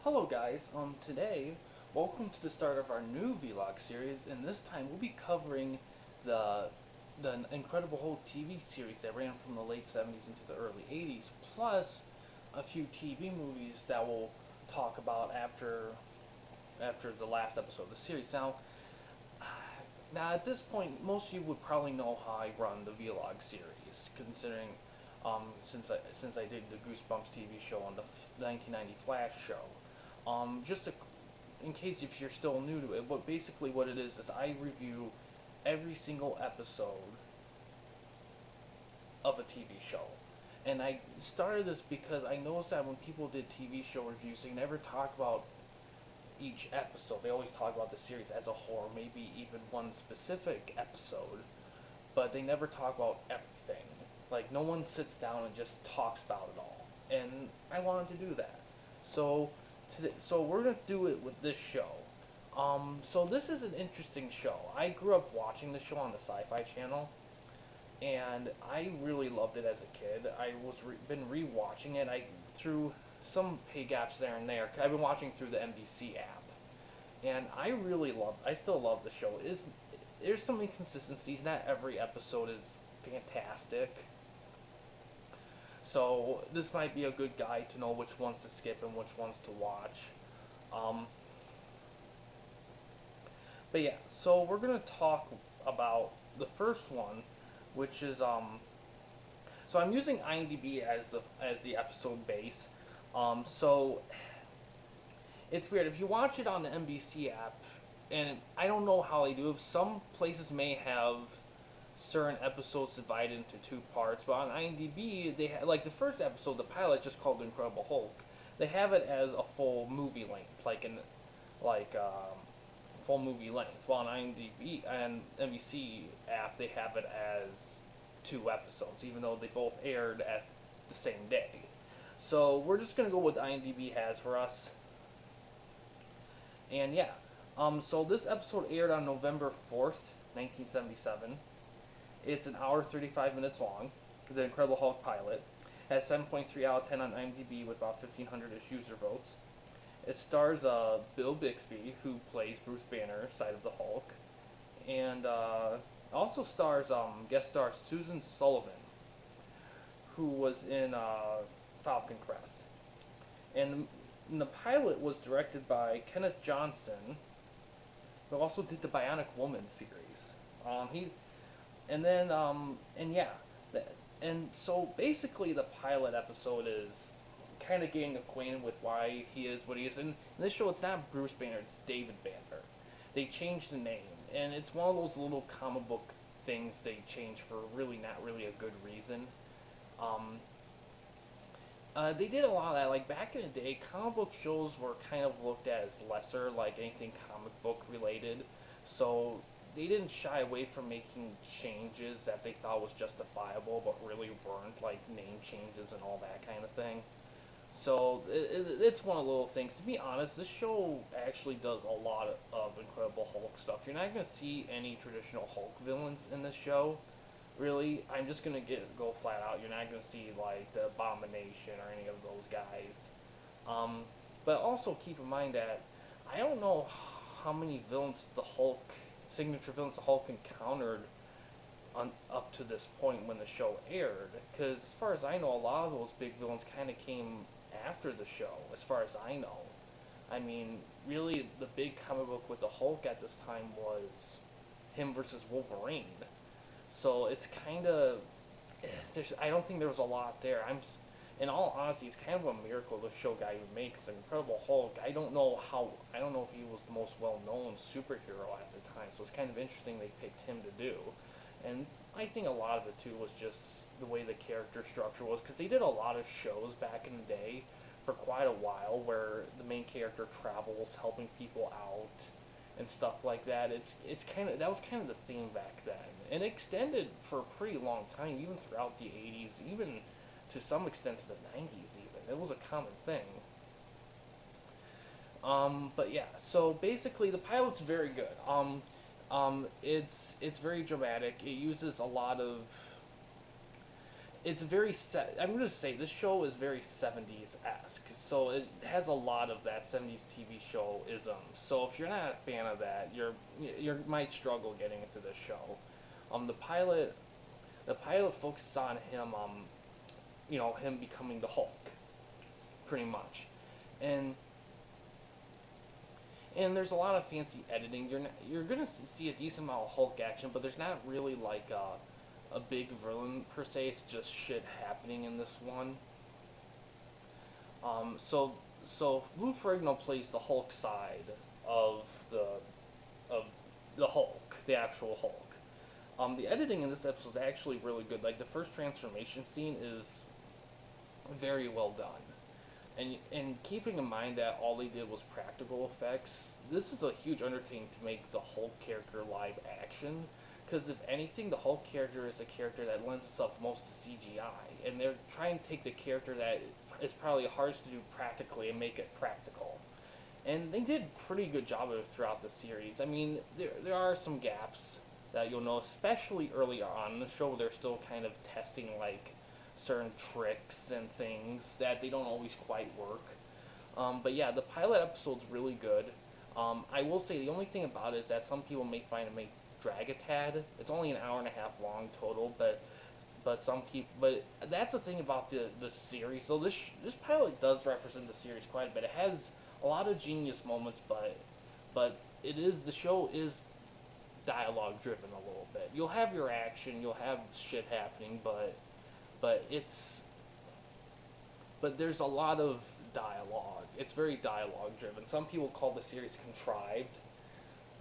Hello guys, today, welcome to the start of our new vlog series, and this time we'll be covering the Incredible Hulk TV series that ran from the late 70s into the early 80s, plus a few TV movies that we'll talk about after the last episode of the series. Now at this point, most of you would probably know how I run the vlog series, considering since I did the Goosebumps TV show on the 1990 Flash show. Just to, in case if you're still new to it, but basically what it is I review every single episode of a TV show. And I started this because I noticed that when people did TV show reviews, they never talk about each episode. They always talk about the series as a whole, maybe even one specific episode, but they never talk about everything. Like, no one sits down and just talks about it all. And I wanted to do that. So so we're gonna do it with this show. So this is an interesting show. I grew up watching the show on the Sci-Fi Channel, and I really loved it as a kid. I was been rewatching it. I through some pay gaps there and there. I've been watching through the NBC app, and I still love the show. There's some inconsistencies. Not every episode is fantastic. So this might be a good guide to know which ones to skip and which ones to watch. Um, but yeah, so we're gonna talk about the first one, which is So I'm using IMDb as the episode base. So it's weird if you watch it on the NBC app, and I don't know how they do it. Some places may have certain episodes divided into two parts, but on IMDb like the first episode, the pilot, just called The Incredible Hulk. They have it as a full movie length, like full movie length. While on IMDb and NBC app, they have it as two episodes, even though they both aired at the same day. So we're just gonna go with IMDb has for us, and yeah. So this episode aired on November 4th, 1977. It's an hour 35 minutes long. The Incredible Hulk pilot has 7.3 out of 10 on IMDb with about 1,500 user votes. It stars Bill Bixby, who plays Bruce Banner, side of the Hulk, and also stars guest star Susan Sullivan, who was in Falcon Crest. And the pilot was directed by Kenneth Johnson, who also did the Bionic Woman series. He and then and yeah, and so basically the pilot episode is kind of getting acquainted with why he is what he is. And in this show, it's not Bruce Banner, it's David Banner. They changed the name, and it's one of those little comic book things they change for really not really a good reason. Um, they did a lot of that. Like back in the day, comic book shows were kind of looked at as lesser, like anything comic book related. So they didn't shy away from making changes that they thought was justifiable, but really weren't, like name changes and all that kind of thing. So it's one of the little things. To be honest, this show actually does a lot of Incredible Hulk stuff. You're not going to see any traditional Hulk villains in this show. Really, I'm just gonna go flat out. You're not gonna see like the Abomination or any of those guys. But also keep in mind that I don't know how many villains the Hulk, signature villains the Hulk encountered up to this point when the show aired. Because as far as I know, a lot of those big villains kind of came after the show. As far as I know, I mean, really, the big comic book with the Hulk at this time was him versus Wolverine. So it's kind of I don't think there was a lot there. In all honesty, it's kind of a miracle the show got even made. Because Incredible Hulk, I don't know if he was the most well-known superhero at the time. So it's kind of interesting they picked him to do. And I think a lot of it too was just the way the character structure was. Because they did a lot of shows back in the day for quite a while where the main character travels, helping people out and stuff like that. That was kind of the theme back then, and it extended for a pretty long time, even throughout the 80s, even to some extent to the 90s. Even it was a common thing. But yeah, so basically the pilot's very good. It's very dramatic. It uses a lot of I'm gonna say this show is very 70s esque. so it has a lot of that 70s TV show ism. So if you're not a fan of that, you might struggle getting into this show. The pilot focuses on him, him becoming the Hulk, pretty much, and there's a lot of fancy editing. You're gonna see a decent amount of Hulk action, but there's not really like a big villain per se. It's just shit happening in this one. Um, so so Lou Ferrigno plays the Hulk side of the of the Hulk, the actual Hulk. The editing in this episode is actually really good. Like the first transformation scene is very well done. And keeping in mind that all they did was practical effects, this is a huge undertaking to make the Hulk character live action. Because if anything, the Hulk character is a character that lends itself most to CGI, and they're trying to take the character that is probably hardest to do practically and make it practical. And they did a pretty good job of it throughout the series. I mean, there are some gaps that you'll know, especially early on in the show, where they're still kind of testing like certain tricks and things that they don't always quite work. But yeah, the pilot episode's really good. I will say the only thing about it is that some people may find it may drag a tad. It's only an hour and a half long total, but that's the thing about the series. So this pilot does represent the series quite a bit. It has a lot of genius moments, but the show is dialogue driven a little bit. You'll have your action, you'll have shit happening, but there's a lot of dialogue. It's very dialogue driven. Some people call the series contrived,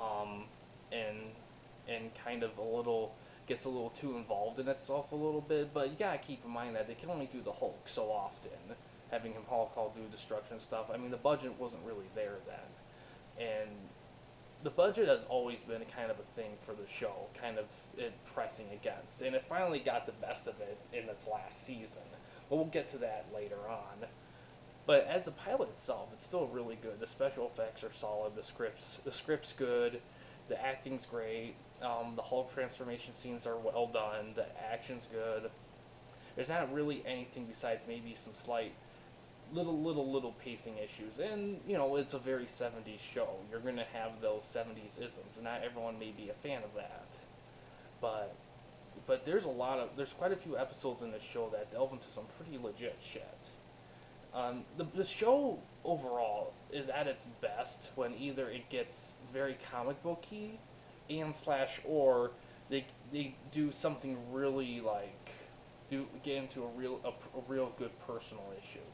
um, and kind of a little gets a little too involved in itself a little bit. But you gotta keep in mind that they can only do the Hulk so often, having him Hulk all do destruction stuff. I mean, the budget wasn't really there then, and the budget has always been kind of a thing for the show, kind of it pressing against, and it finally got the best of it in its last season. But we'll get to that later on. But as the pilot itself, it's still really good. The special effects are solid. The script's good. The acting's great. The Hulk transformation scenes are well done. The action's good. There's not really anything besides maybe some slight little pacing issues, and it's a very 70s show. You're gonna have those 70s isms, and not everyone may be a fan of that. But there's quite a few episodes in this show that delve into some pretty legit shit. The show overall is at its best when either it gets very comic booky and slash or they do something really like do get into a real good personal issue.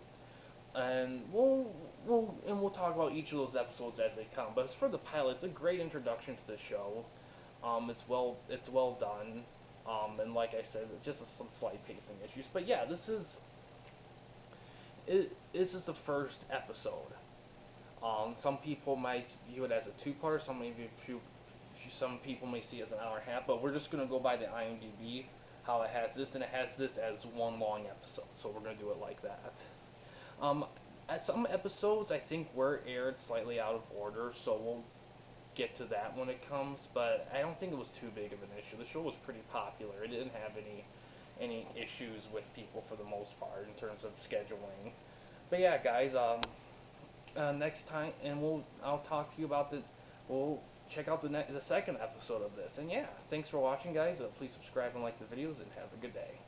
And we'll talk about each of those episodes as they come. But as for the pilot, it's a great introduction to the show. It's well done. And like I said, just some slight pacing issues. But yeah, this is the first episode. Some people might view it as a two-part. Some people may see it as an hour and a half. But we're just gonna go by the IMDb how it has this, and it has this as one long episode. So we're gonna do it like that. Um, some episodes I think were aired slightly out of order, so we'll get to that when it comes. But I don't think it was too big of an issue. The show was pretty popular. It didn't have any issues with people for the most part in terms of scheduling. But yeah, guys. Next time, and I'll talk to you about we'll check out the second episode of this. And yeah, thanks for watching, guys. Please subscribe and like the videos, and have a good day.